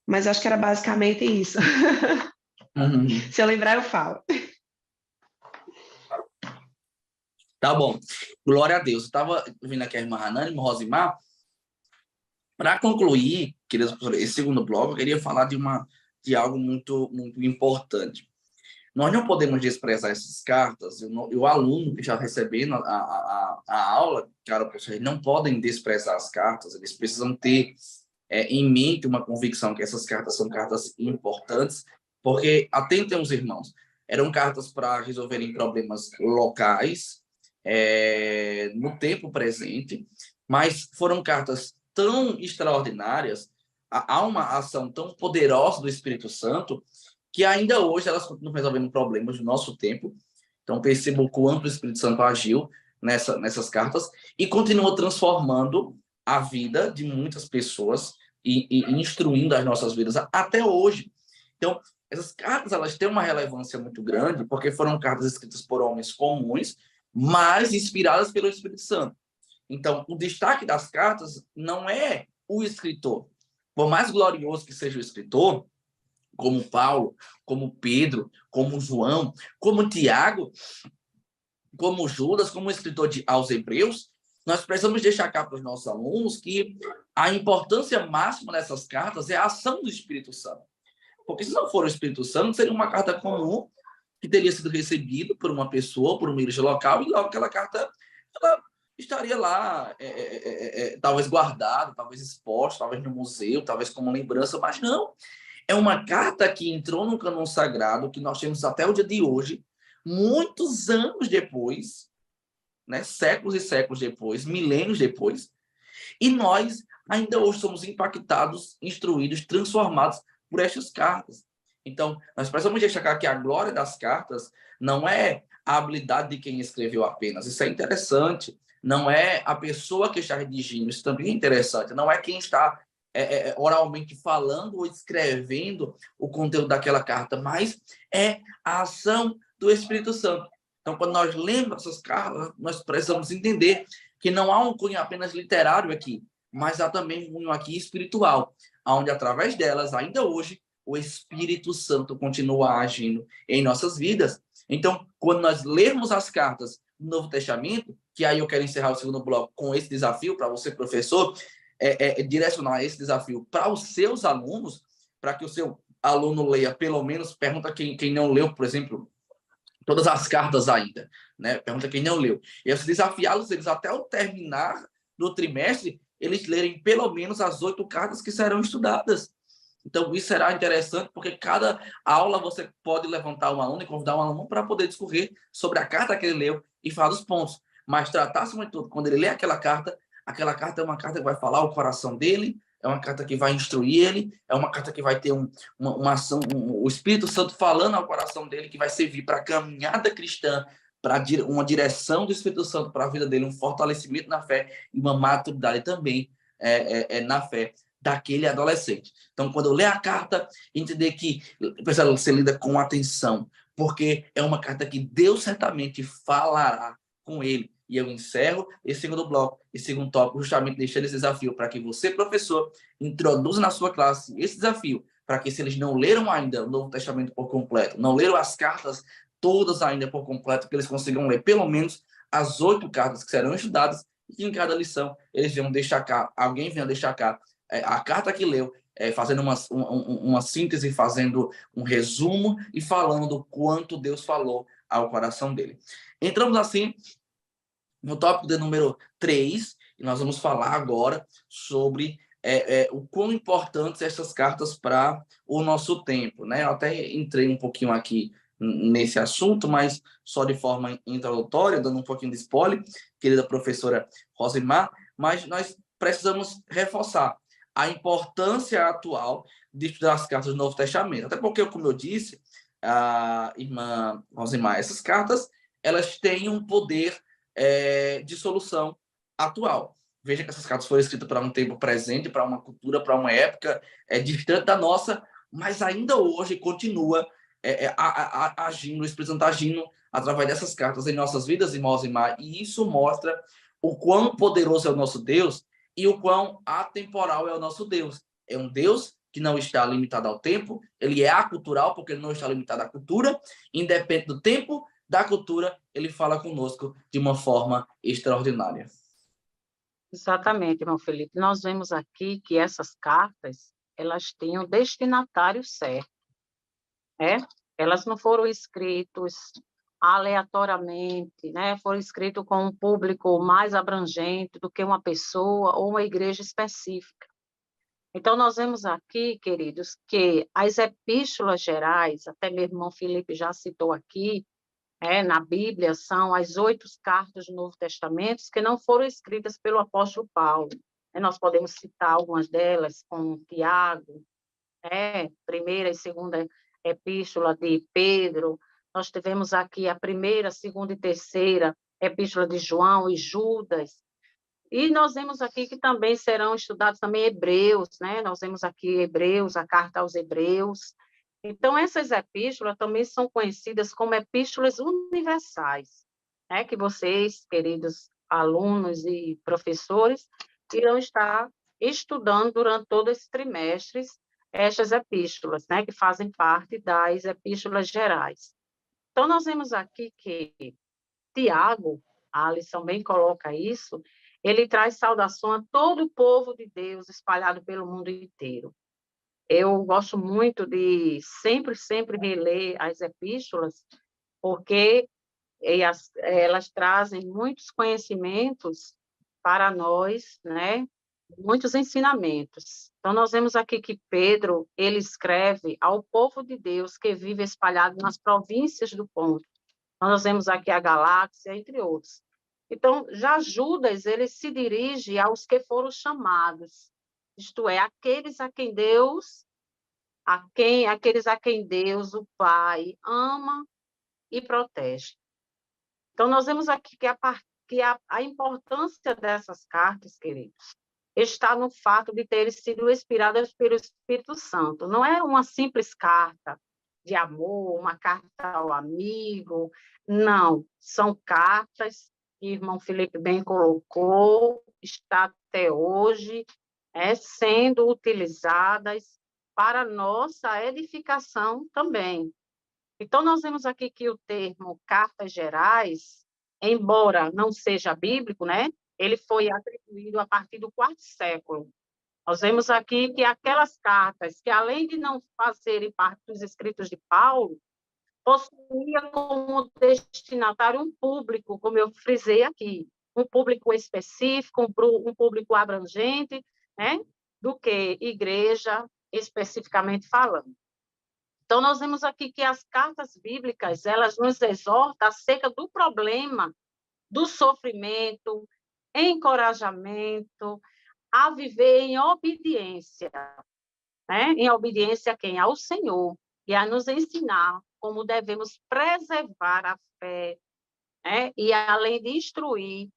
mas acho que era basicamente isso. Uhum. Se eu lembrar, eu falo. Tá bom. Glória a Deus. Eu estava vindo aqui a irmã Hanan e a irmã Rosimar. Para concluir, queridos professores, esse segundo bloco, eu queria falar de algo muito, muito importante. Nós não podemos desprezar essas cartas, o aluno que já recebendo a aula, cara, professor, eles não podem desprezar as cartas, eles precisam ter em mente uma convicção que essas cartas são cartas importantes, porque, atentem os irmãos, eram cartas para resolverem problemas locais, no tempo presente, mas foram cartas tão extraordinárias, há uma ação tão poderosa do Espírito Santo, que ainda hoje elas continuam resolvendo problemas do nosso tempo. Então, percebo o quanto o Espírito Santo agiu nessas cartas e continua transformando a vida de muitas pessoas e instruindo as nossas vidas até hoje. Então, essas cartas elas têm uma relevância muito grande porque foram cartas escritas por homens comuns, mas inspiradas pelo Espírito Santo. Então, o destaque das cartas não é o escritor. Por mais glorioso que seja o escritor, como Paulo, como Pedro, como João, como Tiago, como Judas, como escritor aos Hebreus, nós precisamos deixar cá para os nossos alunos que a importância máxima dessas cartas é a ação do Espírito Santo. Porque se não for o Espírito Santo, seria uma carta comum que teria sido recebida por uma pessoa, por uma igreja local, e logo aquela carta ela estaria lá, talvez guardada, talvez exposta, talvez no museu, talvez como lembrança, mas não. É uma carta que entrou no cânon sagrado, que nós temos até o dia de hoje, muitos anos depois, né? Séculos e séculos depois, milênios depois, e nós ainda hoje somos impactados, instruídos, transformados por estas cartas. Então, nós precisamos destacar que a glória das cartas não é a habilidade de quem escreveu apenas. Isso é interessante. Não é a pessoa que está redigindo. Isso também é interessante. Não é quem está oralmente falando ou escrevendo o conteúdo daquela carta, mas é a ação do Espírito Santo. Então, quando nós lemos essas cartas, nós precisamos entender que não há um cunho apenas literário aqui, mas há também um cunho aqui espiritual, onde, através delas, ainda hoje, o Espírito Santo continua agindo em nossas vidas. Então, quando nós lermos as cartas do Novo Testamento, que aí eu quero encerrar o segundo bloco com esse desafio para você, professor, direcionar esse desafio para os seus alunos, para que o seu aluno leia, pelo menos, pergunta quem não leu, por exemplo, todas as cartas ainda. né? Pergunta quem não leu. E você desafiá-los eles até o terminar do trimestre, eles lerem pelo menos as 8 cartas que serão estudadas. Então, isso será interessante, porque cada aula você pode levantar um aluno e convidar um aluno para poder discorrer sobre a carta que ele leu e falar dos pontos. Mas tratar, acima de tudo, quando ele lê aquela carta é uma carta que vai falar o coração dele, é uma carta que vai instruir ele, é uma carta que vai ter uma ação, o Espírito Santo falando ao coração dele, que vai servir para a caminhada cristã, para uma direção do Espírito Santo para a vida dele, um fortalecimento na fé e uma maturidade também na fé daquele adolescente. Então, quando eu ler a carta, entender que precisa ser lida com atenção, porque é uma carta que Deus certamente falará com ele. E eu encerro esse segundo bloco, esse segundo tópico, justamente deixando esse desafio para que você, professor, introduza na sua classe esse desafio, para que se eles não leram ainda o Novo Testamento por completo, não leram as cartas todas ainda por completo, que eles consigam ler pelo menos as 8 cartas que serão estudadas, e que em cada lição eles venham destacar, alguém venha destacar a carta que leu, fazendo uma síntese, fazendo um resumo e falando do quanto Deus falou ao coração dele. Entramos assim no tópico de número 3, e nós vamos falar agora sobre o quão importantes essas cartas para o nosso tempo, né? Eu até entrei um pouquinho aqui nesse assunto, mas só de forma introdutória, dando um pouquinho de spoiler, querida professora Rosimar, mas nós precisamos reforçar a importância atual de estudar as cartas do Novo Testamento. Até porque, como eu disse, a irmã Rosimar, essas cartas, elas têm um poder de solução atual. Veja que essas cartas foram escritas para um tempo presente, para uma cultura, para uma época distante da nossa, mas ainda hoje continua agindo, o Espírito Santo agindo através dessas cartas em nossas vidas, irmãos e irmãs, e isso mostra o quão poderoso é o nosso Deus e o quão atemporal é o nosso Deus. É um Deus que não está limitado ao tempo, ele é acultural, porque ele não está limitado à cultura, independente do tempo, da cultura, ele fala conosco de uma forma extraordinária. Exatamente, irmão Felipe. Nós vemos aqui que essas cartas, elas têm um destinatário certo, né? Elas não foram escritas aleatoriamente, né? Foram escritas com um público mais abrangente do que uma pessoa ou uma igreja específica. Então, nós vemos aqui, queridos, que as epístolas gerais, até meu irmão Felipe já citou aqui, na Bíblia, são as 8 cartas do Novo Testamento que não foram escritas pelo apóstolo Paulo. Nós podemos citar algumas delas, como Tiago, primeira e segunda epístola de Pedro. Nós tivemos aqui a primeira, segunda e terceira epístola de João e Judas. E nós vemos aqui que também serão estudados também Hebreus, né? Nós vemos aqui Hebreus, a carta aos Hebreus. Então, essas epístolas também são conhecidas como epístolas universais, né? Que vocês, queridos alunos e professores, irão estar estudando durante todo esse trimestre estas epístolas, né? Que fazem parte das epístolas gerais. Então, nós vemos aqui que Tiago, a lição bem coloca isso, ele traz saudação a todo o povo de Deus espalhado pelo mundo inteiro. Eu gosto muito de sempre reler as epístolas, porque elas trazem muitos conhecimentos para nós, né? Muitos ensinamentos. Então, nós vemos aqui que Pedro, ele escreve ao povo de Deus que vive espalhado nas províncias do ponto. Nós vemos aqui a galáxia, entre outros. Então, já Judas, ele se dirige aos que foram chamados, isto é, aqueles a quem Deus, o Pai, ama e protege. Então, nós vemos aqui que a importância dessas cartas, queridos, está no fato de terem sido inspiradas pelo Espírito Santo. Não é uma simples carta de amor, uma carta ao amigo, não. São cartas que o irmão Felipe bem colocou, está até hoje sendo utilizadas para nossa edificação também. Então, nós vemos aqui que o termo cartas gerais, embora não seja bíblico, né, ele foi atribuído a partir do 4º século. Nós vemos aqui que aquelas cartas que, além de não fazerem parte dos escritos de Paulo, possuía como destinatário um público, como eu frisei aqui, um público específico, um público abrangente, né, do que igreja, especificamente falando. Então, nós vemos aqui que as cartas bíblicas, elas nos exortam acerca do problema, do sofrimento, encorajamento, a viver em obediência, né? Em obediência a quem? Ao Senhor, e a nos ensinar como devemos preservar a fé, né? E além de instruir,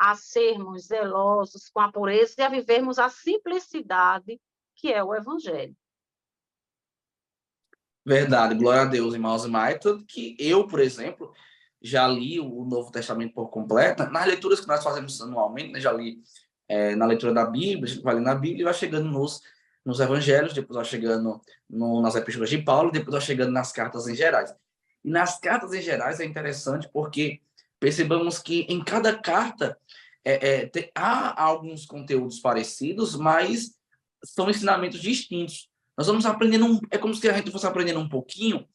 a sermos zelosos com a pureza e a vivermos a simplicidade que é o Evangelho. Verdade, glória a Deus, irmãos e irmãs. Tanto que eu, por exemplo, já li o Novo Testamento por completo. Nas leituras que nós fazemos anualmente, né, já li na leitura da Bíblia, a gente vai ler na Bíblia e vai chegando nos evangelhos, depois vai chegando nas epístolas de Paulo, depois vai chegando nas cartas em gerais. E nas cartas em gerais é interessante porque percebamos que em cada carta há alguns conteúdos parecidos, mas são ensinamentos distintos. Nós vamos aprendendo, é como se a gente fosse aprendendo um pouquinho,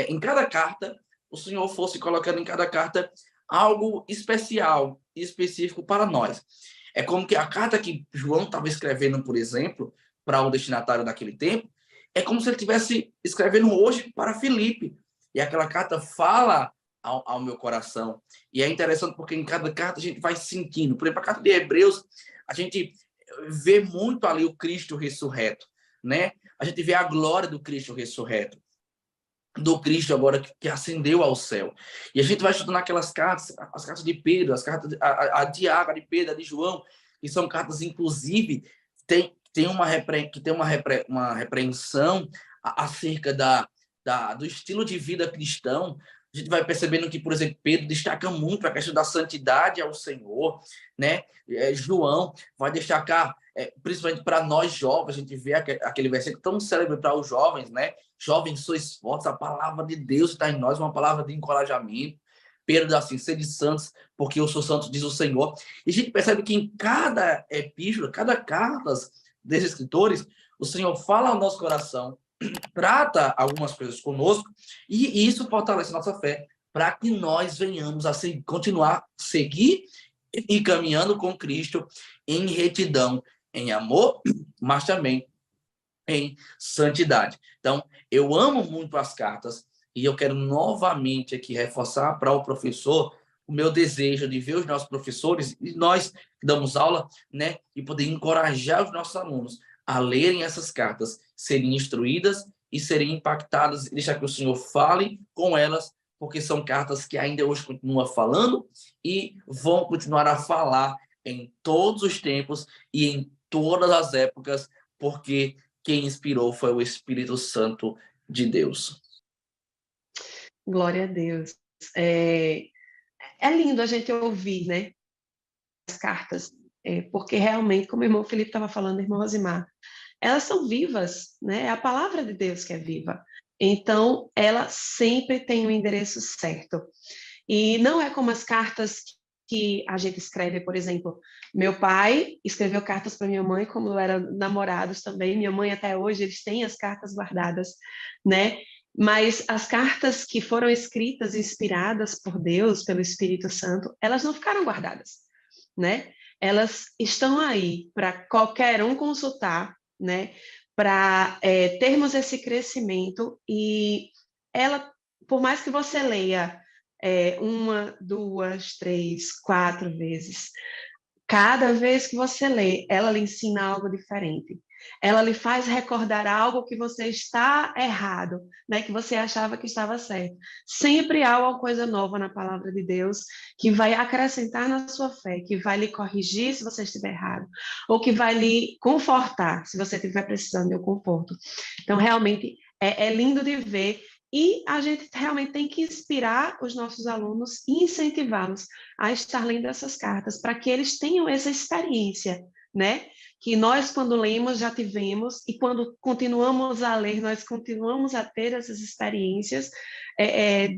em cada carta, o Senhor fosse colocando em cada carta algo especial e específico para nós. É como que a carta que João estava escrevendo, por exemplo, para o destinatário daquele tempo, é como se ele estivesse escrevendo hoje para Filipe. E aquela carta fala ao meu coração. E é interessante porque em cada carta a gente vai sentindo. Por exemplo, a carta de Hebreus, a gente vê muito ali o Cristo ressurreto, né? A gente vê a glória do Cristo ressurreto, do Cristo agora que ascendeu ao céu. E a gente vai estudando aquelas cartas, as cartas de Pedro, as cartas a Tiago, a de Pedro, a de João, que são cartas, inclusive, tem uma repreensão acerca do estilo de vida cristão. A gente vai percebendo que, por exemplo, Pedro destaca muito a questão da santidade ao Senhor, né? João vai destacar, principalmente para nós jovens, a gente vê aquele versículo tão célebre para os jovens, né? Jovens, sois fortes, a palavra de Deus está em nós, uma palavra de encorajamento. Pedro diz assim, sede santos, porque eu sou santo, diz o Senhor. E a gente percebe que em cada epístola, cada carta desses escritores, o Senhor fala ao nosso coração, trata algumas coisas conosco, e isso fortalece nossa fé, para que nós venhamos a continuar a seguir e caminhando com Cristo em retidão, em amor, mas também em santidade. Então, eu amo muito as cartas e eu quero novamente aqui reforçar para o professor o meu desejo de ver os nossos professores e nós que damos aula, né, e poder encorajar os nossos alunos a lerem essas cartas, serem instruídas e serem impactadas e deixar que o Senhor fale com elas, porque são cartas que ainda hoje continuam falando e vão continuar a falar em todos os tempos e em todas as épocas, porque quem inspirou foi o Espírito Santo de Deus. Glória a Deus. É lindo a gente ouvir, né, as cartas, porque realmente, como o irmão Felipe estava falando, irmão Rosimar, elas são vivas, né? É a palavra de Deus que é viva. Então, ela sempre tem o endereço certo. E não é como as cartas que a gente escreve, por exemplo, meu pai escreveu cartas para minha mãe quando eram namorados também, minha mãe até hoje, eles têm as cartas guardadas, né? Mas as cartas que foram escritas, inspiradas por Deus, pelo Espírito Santo, elas não ficaram guardadas, né? Elas estão aí para qualquer um consultar, né? Para termos esse crescimento e ela, por mais que você leia 1, 2, 3, 4 vezes, cada vez que você lê, ela lhe ensina algo diferente. Ela lhe faz recordar algo que você está errado, né? Que você achava que estava certo. Sempre há uma coisa nova na palavra de Deus que vai acrescentar na sua fé, que vai lhe corrigir se você estiver errado, ou que vai lhe confortar se você estiver precisando de um conforto. Então, realmente, é lindo de ver. E a gente realmente tem que inspirar os nossos alunos e incentivá-los a estar lendo essas cartas, para que eles tenham essa experiência, né? Que nós, quando lemos, já tivemos, e quando continuamos a ler, nós continuamos a ter essas experiências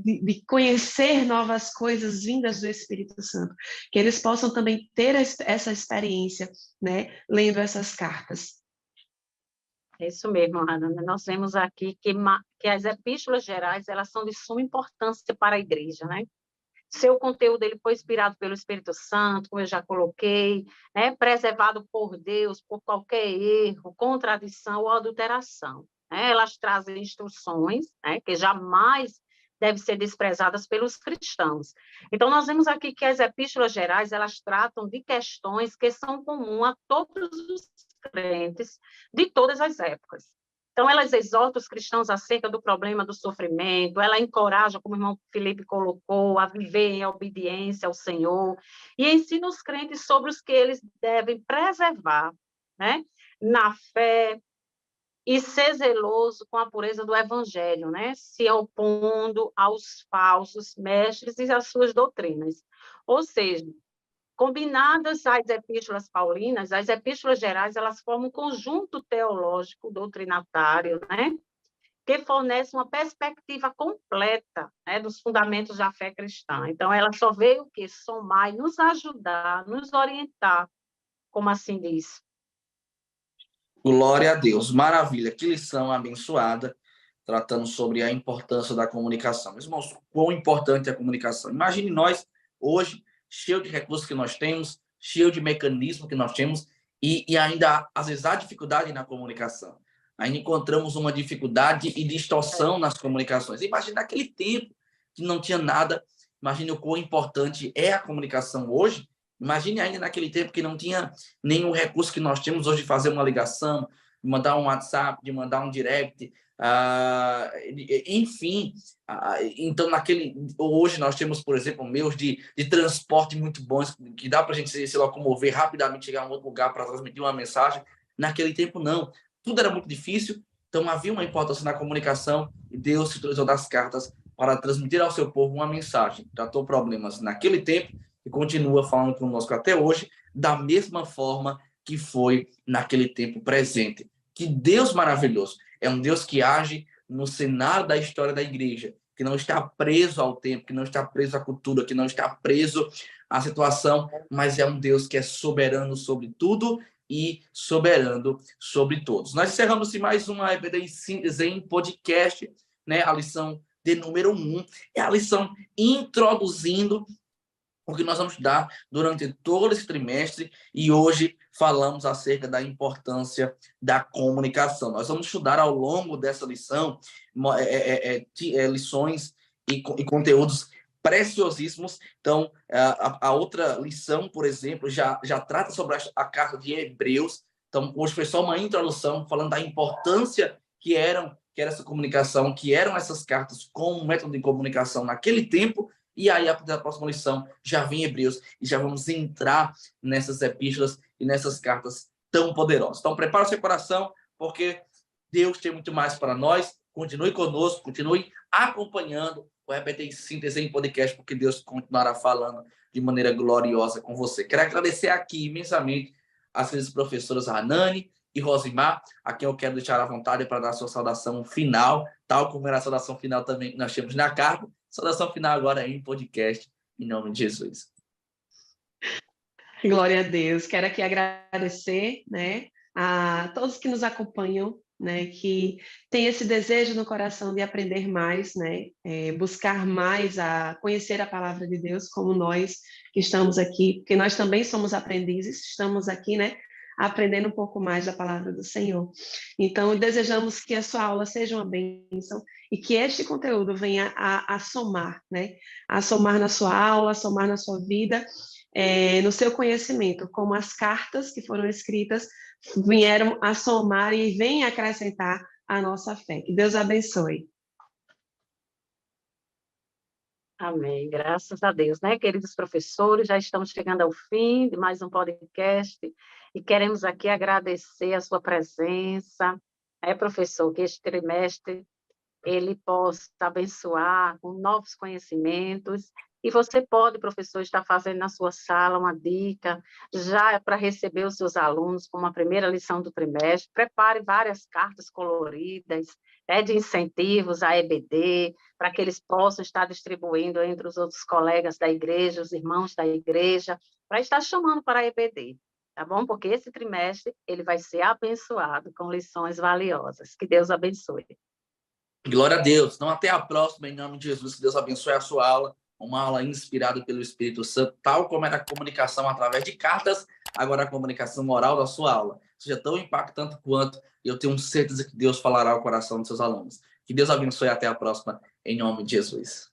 de conhecer novas coisas vindas do Espírito Santo, que eles possam também ter essa experiência, né? Lendo essas cartas. É isso mesmo, Ana. Nós vemos aqui que as epístolas gerais, elas são de suma importância para a igreja, né? Seu conteúdo ele foi inspirado pelo Espírito Santo, como eu já coloquei, né? Preservado por Deus por qualquer erro, contradição ou adulteração, né? Elas trazem instruções, né? Que jamais devem ser desprezadas pelos cristãos. Então, nós vemos aqui que as epístolas gerais, elas tratam de questões que são comuns a todos os crentes de todas as épocas. Então, elas exortam os cristãos acerca do problema do sofrimento, ela encoraja, como o irmão Felipe colocou, a viver em obediência ao Senhor, e ensina os crentes sobre os que eles devem preservar, né? Na fé, e ser zeloso com a pureza do evangelho, né? Se opondo aos falsos mestres e às suas doutrinas. Ou seja, combinadas às epístolas paulinas, as epístolas gerais, elas formam um conjunto teológico doutrinatário, né? Que fornece uma perspectiva completa, né, dos fundamentos da fé cristã. Então, ela só veio o quê? Somar e nos ajudar, nos orientar, como assim diz. Glória a Deus, maravilha, que lição abençoada, tratando sobre a importância da comunicação. Meus irmãos, quão importante é a comunicação. Imagine nós, hoje, cheio de recursos que nós temos, cheio de mecanismos que nós temos, e ainda, às vezes, há dificuldade na comunicação. Ainda encontramos uma dificuldade e distorção nas comunicações. Imagine naquele tempo que não tinha nada, imagine o quão importante é a comunicação hoje. Imagine ainda naquele tempo que não tinha nenhum recurso que nós temos hoje de fazer uma ligação, de mandar um WhatsApp, de mandar um direct, enfim. Então, hoje nós temos, por exemplo, meios de transporte muito bons, que dá para a gente se locomover rapidamente, chegar a um outro lugar para transmitir uma mensagem. Naquele tempo, não. Tudo era muito difícil, então havia uma importância na comunicação e Deus se utilizou das cartas para transmitir ao seu povo uma mensagem. Tratou problemas naquele tempo e continua falando conosco até hoje, da mesma forma que foi naquele tempo presente. Que Deus maravilhoso! É um Deus que age no cenário da história da igreja, que não está preso ao tempo, que não está preso à cultura, que não está preso à situação, mas é um Deus que é soberano sobre tudo e soberano sobre todos. Nós encerramos mais uma EBD em síntese em podcast, né? A lição de número 1, é a lição introduzindo o que nós vamos dar durante todo esse trimestre, e hoje falamos acerca da importância da comunicação. Nós vamos estudar ao longo dessa lição lições e conteúdos preciosíssimos. Então, a outra lição, por exemplo, já trata sobre a carta de Hebreus. Então, hoje foi só uma introdução falando da importância que era essa comunicação, que eram essas cartas como método de comunicação naquele tempo. E aí, a próxima lição já vem em Hebreus e já vamos entrar nessas epístolas e nessas cartas tão poderosas. Então, prepara o seu coração, porque Deus tem muito mais para nós. Continue conosco, continue acompanhando o EBD em Síntese em podcast, porque Deus continuará falando de maneira gloriosa com você. Quero agradecer aqui imensamente as queridas professoras Hanani e Rosimar, a quem eu quero deixar à vontade para dar a sua saudação final, tal como era a saudação final também que nós temos na carta. Saudação final agora em podcast, em nome de Jesus. Glória a Deus. Quero aqui agradecer, né, a todos que nos acompanham, né, que tem esse desejo no coração de aprender mais, né, buscar mais a conhecer a palavra de Deus, como nós que estamos aqui, porque nós também somos aprendizes, estamos aqui, né, aprendendo um pouco mais da palavra do Senhor. Então, desejamos que a sua aula seja uma bênção e que este conteúdo venha a somar, né? A somar na sua aula, a somar na sua vida, no seu conhecimento, como as cartas que foram escritas vieram a somar e vêm acrescentar a nossa fé. Que Deus abençoe. Amém. Graças a Deus, né, queridos professores? Já estamos chegando ao fim de mais um podcast e queremos aqui agradecer a sua presença, professor, que este trimestre ele possa abençoar com novos conhecimentos. E você pode, professor, estar fazendo na sua sala uma dica, já para receber os seus alunos como a primeira lição do trimestre. Prepare várias cartas coloridas, de incentivos à EBD, para que eles possam estar distribuindo entre os outros colegas da igreja, os irmãos da igreja, para estar chamando para a EBD. tá bom? Porque esse trimestre ele vai ser abençoado com lições valiosas. Que Deus abençoe. Glória a Deus. Então, até a próxima, em nome de Jesus. Que Deus abençoe a sua aula. Uma aula inspirada pelo Espírito Santo, tal como era a comunicação através de cartas, agora a comunicação oral da sua aula. Seja tão impactante quanto, e eu tenho certeza que Deus falará ao coração dos seus alunos. Que Deus abençoe, até a próxima, em nome de Jesus.